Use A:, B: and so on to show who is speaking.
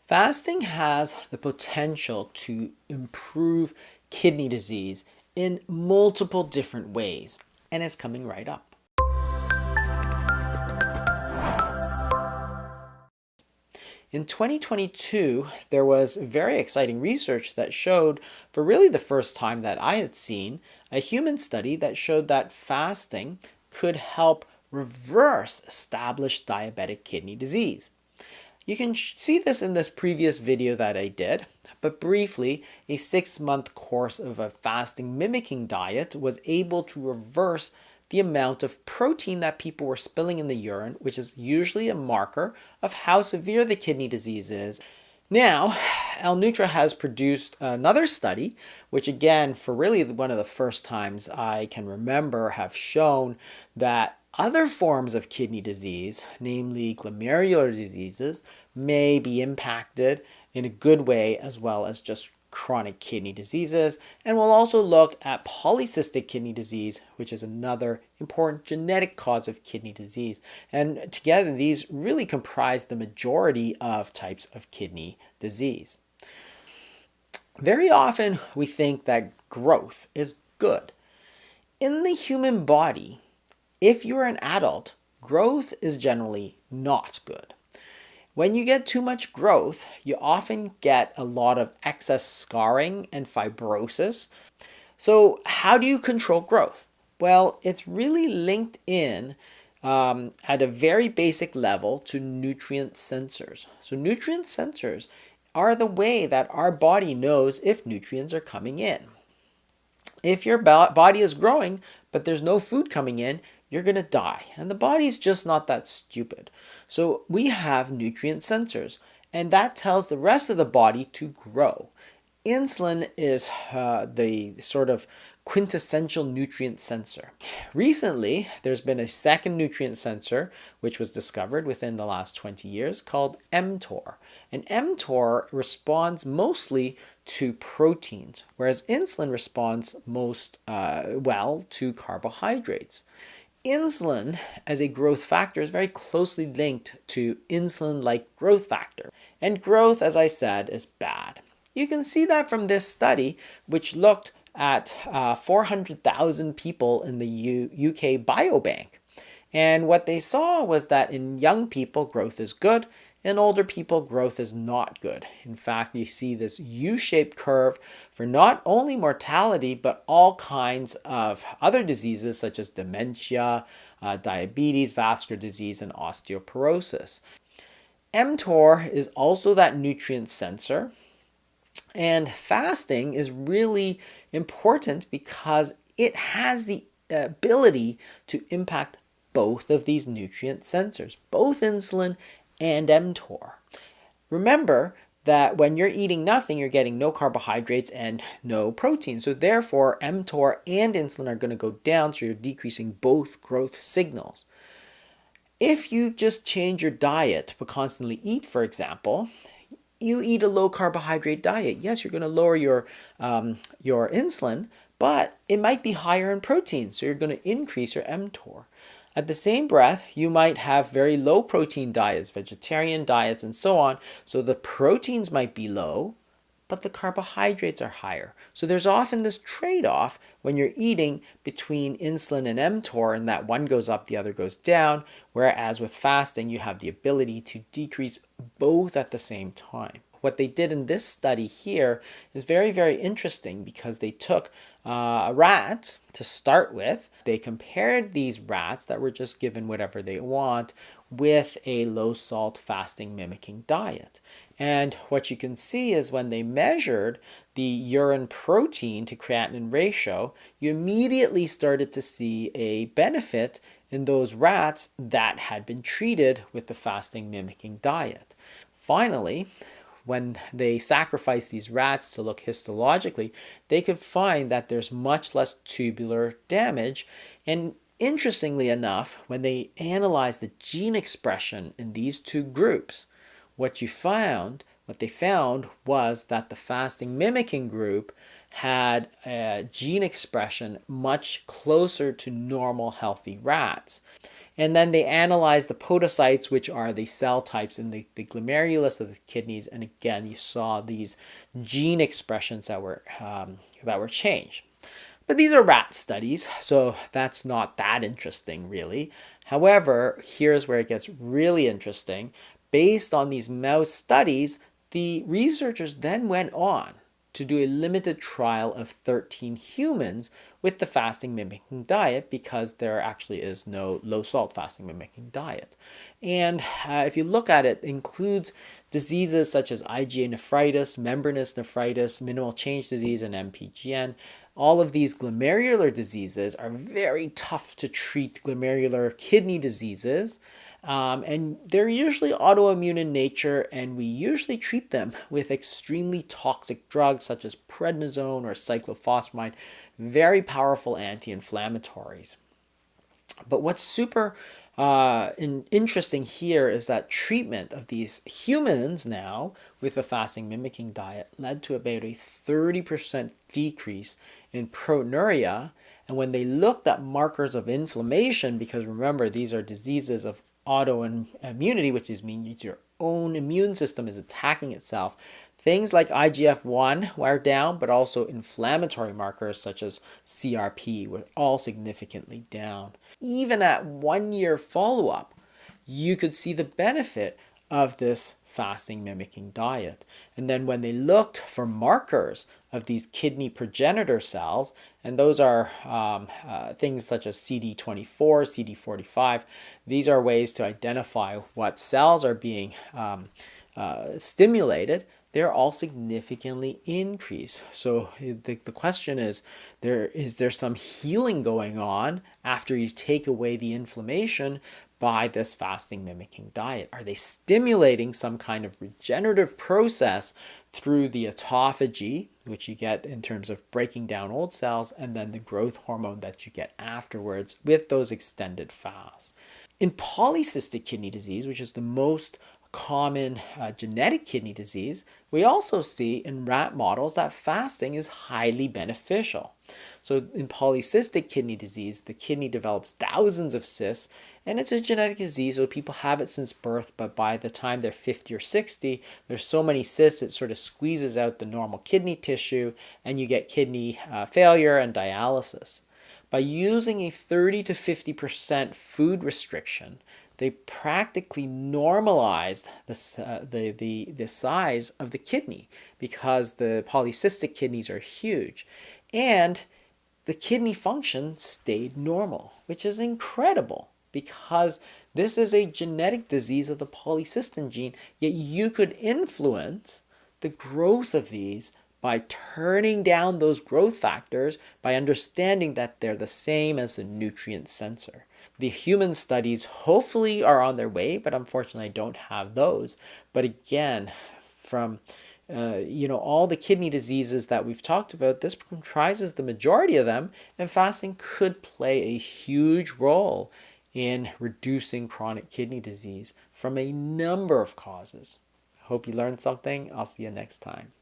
A: Fasting has the potential to improve kidney disease in multiple different ways, and it's coming right up. In 2022, there was very exciting research that showed, for really the first time that I had seen, a human study that showed that fasting could help reverse established diabetic kidney disease. You can see this in this previous video that I did, but briefly, a 6-month course of a fasting mimicking diet was able to reverse the amount of protein that people were spilling in the urine, which is usually a marker of how severe the kidney disease is. Now, L-Nutra has produced another study, which again, for really one of the first times I can remember, have shown that other forms of kidney disease, namely glomerular diseases, may be impacted in a good way as well as just chronic kidney diseases. And we'll also look at polycystic kidney disease, which is another important genetic cause of kidney disease. And together, these really comprise the majority of types of kidney disease. Very often, we think that growth is good. In the human body, if you're an adult, growth is generally not good. When you get too much growth, you often get a lot of excess scarring and fibrosis. So how do you control growth? Well, it's really linked in at a very basic level to nutrient sensors. So nutrient sensors are the way that our body knows if nutrients are coming in. If your body is growing, but there's no food coming in, you're going to die. And the body's just not that stupid. So we have nutrient sensors, and that tells the rest of the body to grow. Insulin is the sort of quintessential nutrient sensor. Recently, there's been a second nutrient sensor which was discovered within the last 20 years called mTOR. And mTOR responds mostly to proteins, whereas insulin responds most well to carbohydrates. Insulin as a growth factor is very closely linked to insulin-like growth factor. And growth, as I said, is bad. You can see that from this study, which looked at 400,000 people in the UK Biobank. And what they saw was that in young people, growth is good. In older people, growth is not good. In fact, you see this U-shaped curve for not only mortality, but all kinds of other diseases such as dementia, diabetes, vascular disease, and osteoporosis. mTOR is also that nutrient sensor. And fasting is really important because it has the ability to impact both of these nutrient sensors, both insulin and mTOR. Remember that when you're eating nothing, you're getting no carbohydrates and no protein. So therefore, mTOR and insulin are going to go down, so you're decreasing both growth signals. If you just change your diet but constantly eat, for example, you eat a low carbohydrate diet. Yes, you're going to lower your insulin, but it might be higher in protein, so you're going to increase your mTOR. At the same breath, you might have very low protein diets, vegetarian diets, and so on. So the proteins might be low, but the carbohydrates are higher. So there's often this trade-off when you're eating between insulin and mTOR, and that one goes up, the other goes down. Whereas with fasting, you have the ability to decrease both at the same time. What they did in this study here is very, very interesting because they took rats to start with. They compared these rats that were just given whatever they want with a low-salt fasting mimicking diet. And what you can see is when they measured the urine protein to creatinine ratio, you immediately started to see a benefit in those rats that had been treated with the fasting mimicking diet. Finally, when they sacrificed these rats to look histologically, they could find that there's much less tubular damage. And interestingly enough, when they analyzed the gene expression in these two groups, what they found was that the fasting mimicking group had a gene expression much closer to normal healthy rats. And then they analyzed the podocytes, which are the cell types in the glomerulus of the kidneys. And again, you saw these gene expressions that were changed. But these are rat studies, so that's not that interesting, really. However, here's where it gets really interesting. Based on these mouse studies, the researchers then went on to do a limited trial of 13 humans with the fasting mimicking diet, because there actually is no low salt fasting mimicking diet. And if you look at it, it includes diseases such as IgA nephritis, membranous nephritis, minimal change disease, and MPGN. All of these glomerular diseases are very tough to treat glomerular kidney diseases. And they're usually autoimmune in nature, and we usually treat them with extremely toxic drugs such as prednisone or cyclophosphamide, very powerful anti-inflammatories. But what's super interesting here is that treatment of these humans now with a fasting mimicking diet led to about a 30% decrease in proteinuria. And when they looked at markers of inflammation, because remember, these are diseases of autoimmunity, which means your own immune system is attacking itself, things like IGF-1 were down, but also inflammatory markers such as CRP were all significantly down. Even at 1 year follow-up, you could see the benefit of this fasting mimicking diet. And then when they looked for markers of these kidney progenitor cells, and those are things such as CD24, CD45, these are ways to identify what cells are being stimulated. They're all significantly increased. So the question is there some healing going on after you take away the inflammation by this fasting mimicking diet? Are they stimulating some kind of regenerative process through the autophagy, which you get in terms of breaking down old cells, and then the growth hormone that you get afterwards with those extended fasts? In polycystic kidney disease, which is the most common genetic kidney disease, we also see in rat models that fasting is highly beneficial. So in polycystic kidney disease, the kidney develops thousands of cysts, and it's a genetic disease, so people have it since birth, but by the time they're 50 or 60, there's so many cysts, it sort of squeezes out the normal kidney tissue, and you get kidney failure and dialysis. By using a 30 to 50% food restriction, they practically normalized the size of the kidney, because the polycystic kidneys are huge. And the kidney function stayed normal, which is incredible, because this is a genetic disease of the polycystin gene, yet you could influence the growth of these by turning down those growth factors, by understanding that they're the same as the nutrient sensor. The human studies hopefully are on their way, but unfortunately I don't have those. But again, from all the kidney diseases that we've talked about, this comprises the majority of them, and fasting could play a huge role in reducing chronic kidney disease from a number of causes. Hope you learned something. I'll see you next time.